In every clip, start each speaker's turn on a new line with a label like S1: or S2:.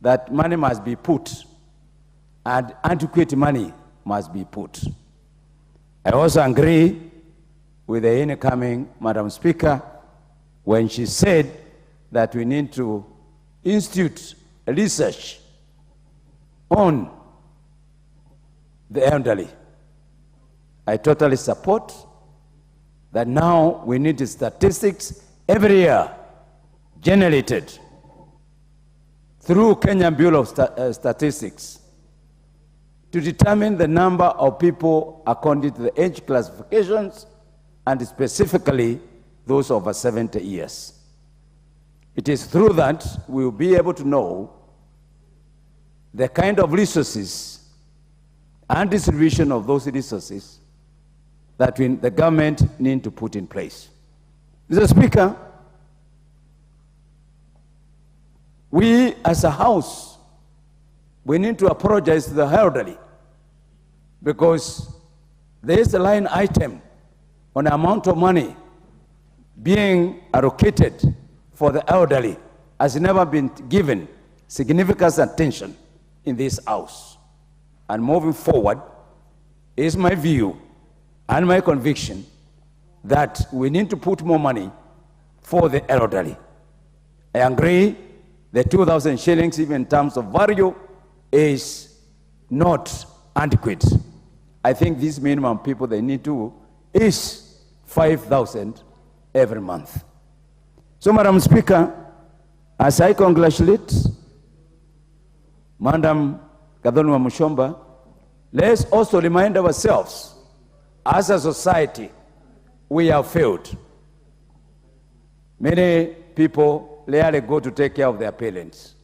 S1: that money must be put, and adequate money must be put. I also agree with the incoming Madam Speaker when she said that we need to institute research on the elderly. I totally support that. Now we need statistics every year generated through Kenyan Bureau of Statistics to determine the number of people according to the age classifications, and specifically those over 70 years. It is through that we will be able to know the kind of resources and distribution of those resources that the government need to put in place. Mr. Speaker, we as a House, we need to apologize to the elderly because there is a line item on the amount of money being allocated for the elderly has never been given significant attention in this House. And moving forward, is my view and my conviction that we need to put more money for the elderly. I agree the 2,000 shillings, even in terms of value, is not adequate. I think this minimum people they need to is 5,000 every month. So, Madam Speaker, as I congratulate Madam Kadhonwa Mushomba, let's also remind ourselves, as a society, we have failed. Many people rarely go to take care of their parents.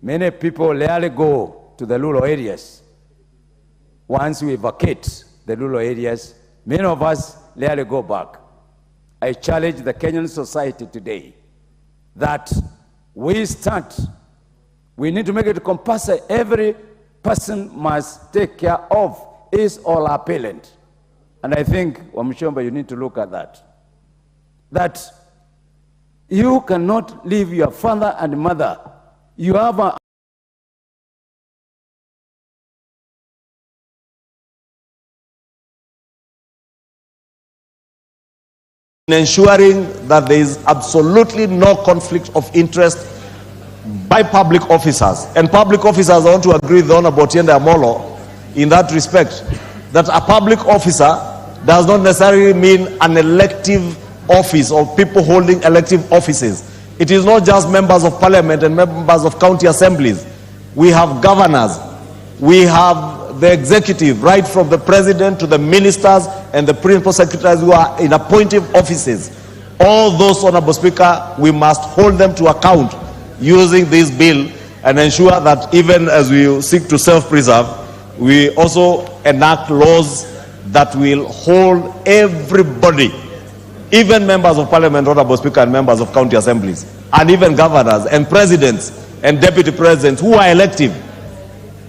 S1: Many people rarely go to the rural areas. Once we vacate the rural areas, many of us rarely go back. I challenge the Kenyan society today that we need to make it compulsory. Every person must take care of his or her parent. And I think, Wamshomba, you need to look at that. That you cannot leave your father and mother. You have a
S2: ensuring that there is absolutely no conflict of interest by public officers. And public officers, I want to agree with the Honorable Tiende Amolo in that respect, that a public officer does not necessarily mean an elective office or people holding elective offices. It is not just members of parliament and members of county assemblies. We have governors, we have the executive, right from the president to the ministers and the principal secretaries who are in appointive offices. All those, Honorable Speaker, we must hold them to account using this bill and ensure that even as we seek to self-preserve, we also enact laws that will hold everybody, even members of parliament, Honorable Speaker, and members of county assemblies, and even governors and presidents and deputy presidents who are elective,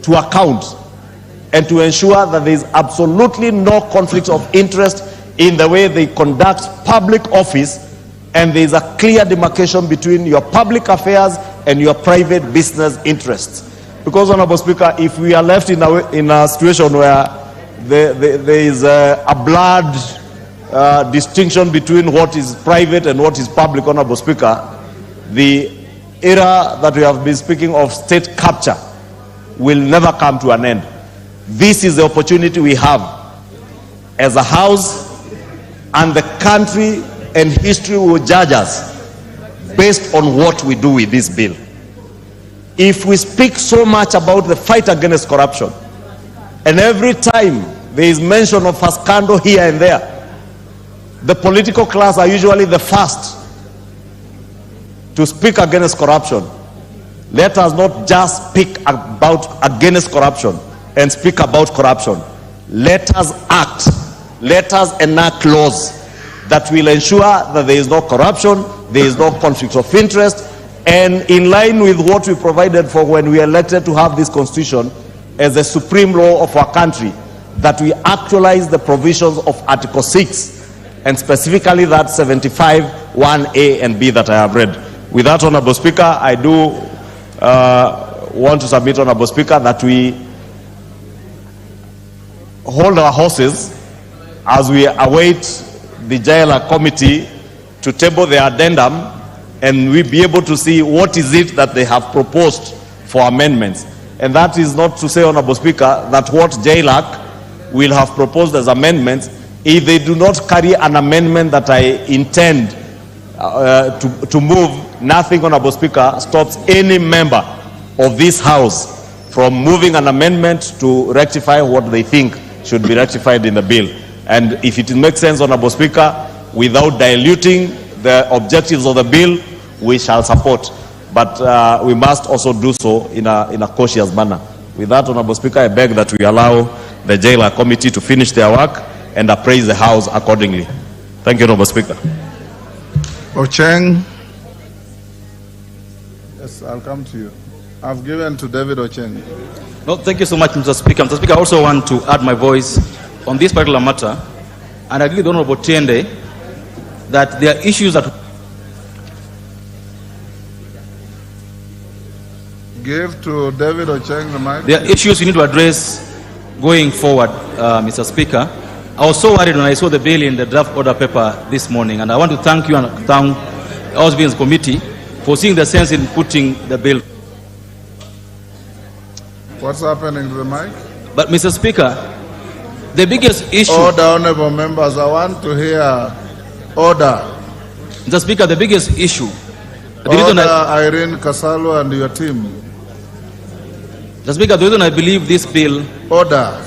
S2: to account and to ensure that there is absolutely no conflict of interest in the way they conduct public office, and there is a clear demarcation between your public affairs and your private business interests. Because, Honorable Speaker, if we are left in a situation where there is a blurred distinction between what is private and what is public, Honorable Speaker, the era that we have been speaking of state capture will never come to an end. This is the opportunity we have as a House, and the country and history will judge us based on what we do with this bill. If we speak so much about the fight against corruption, and every time there is mention of a scandal here and there, the political class are usually the first to speak against corruption. Let us not just speak about against corruption and speak about corruption. Let us act. Let us enact laws that will ensure that there is no corruption, there is no conflict of interest, and in line with what we provided for when we elected to have this constitution as the supreme law of our country, that we actualize the provisions of Article 6, and specifically that 75, 1A and B that I have read. With that, Honorable Speaker, I do want to submit, Honorable Speaker, that we hold our horses as we await the jailer committee to table their addendum, and we be able to see what is it that they have proposed for amendments. And that is not to say, Honorable Speaker, that what JLAC will have proposed as amendments, if they do not carry an amendment that I intend to move, nothing, Honorable Speaker, stops any member of this House from moving an amendment to rectify what they think should be rectified in the bill. And if it makes sense, Honorable Speaker, without diluting the objectives of the bill, we shall support. But we must also do so in a cautious manner. With that, Honorable Speaker, I beg that we allow the jailer committee to finish their work and appraise the House accordingly. Thank you, Honorable Speaker.
S3: Ocheng. Yes, I'll come to you. I've given to David Ocheng.
S4: No, thank you so much, Mr. Speaker. Mr. Speaker, I also want to add my voice on this particular matter, and I agree with Honorable Tiende that there are issues that
S3: Give to David Ocheng the mic.
S4: there are issues we need to address going forward, Mr. Speaker. I was so worried when I saw the bill in the draft order paper this morning, and I want to thank you and thank the House Bills Committee for seeing the sense in putting the bill.
S3: What's happening to the mic?
S4: But, Mr. Speaker, the biggest issue...
S3: Order, honorable members. I want to hear order.
S4: Mr. Speaker, the biggest issue...
S3: Order, Irene Kasalo and your team.
S4: Mr. Speaker, the reason I believe this bill...
S3: Order.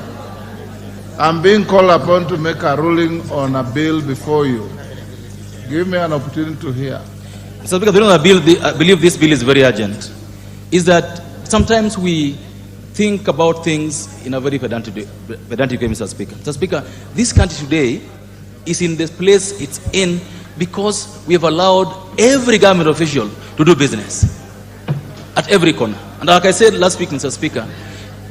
S3: I'm being called upon to make a ruling on a bill before you. Give me an opportunity to hear.
S4: Mr. Speaker, the reason I believe this bill is very urgent is that sometimes we think about things in a very pedantic way, Mr. Speaker. Mr. Speaker, this country today is in this place it's in because we have allowed every government official to do business at every corner. And like I said last week, Mr. Speaker,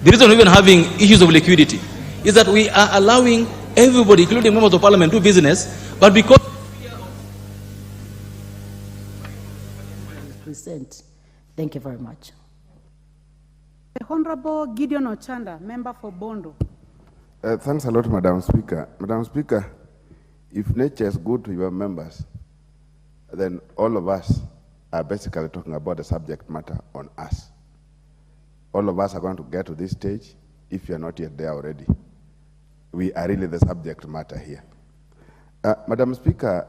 S4: the reason we're even having issues of liquidity is that we are allowing everybody, including members of parliament, to do business, but because...
S5: Thank you very much.
S6: The Honorable Gideon Ochanda, member for Bondo.
S7: Thanks a lot, Madam Speaker. Madam Speaker, if nature is good to your members, then all of us are basically talking about the subject matter on us. All of us are going to get to this stage if you are not yet there already. We are really the subject matter here. Madam Speaker,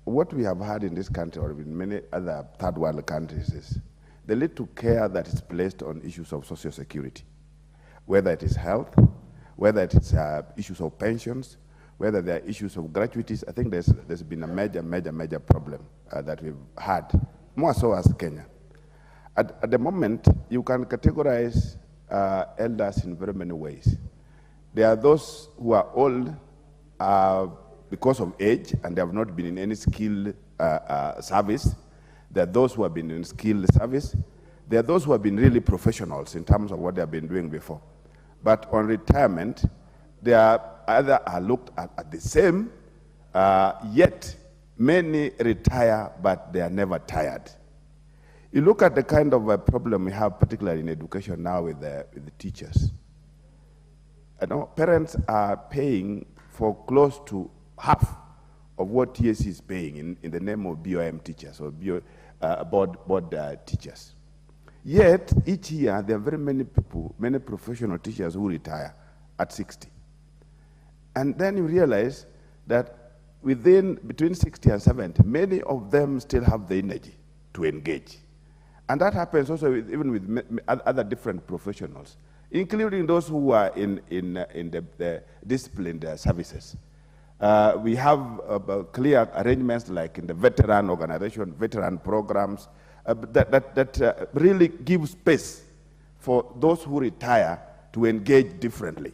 S7: what we have had in this country or in many other third world countries is the little care that is placed on issues of social security, whether it is health, whether it is issues of pensions, whether there are issues of gratuities. I think there's been a major problem that we've had, more so as Kenya. At the moment, you can categorize elders in very many ways. There are those who are old because of age and they have not been in any skilled service. There are those who have been in skilled service. There are those who have been really professionals in terms of what they have been doing before. But on retirement, they are either are looked at the same, yet many retire, but they are never tired. You look at the kind of a problem we have, particularly in education now with the teachers. I know parents are paying for close to half of what TSC is paying in the name of BOM teachers or board teachers. Yet, each year, there are very many people, many professional teachers who retire at 60. And then you realize that between 60 and 70, many of them still have the energy to engage. And that happens also even with other different professionals, including those who are in the disciplined services. We have clear arrangements like in the veteran organization, veteran programs, that really give space for those who retire to engage differently.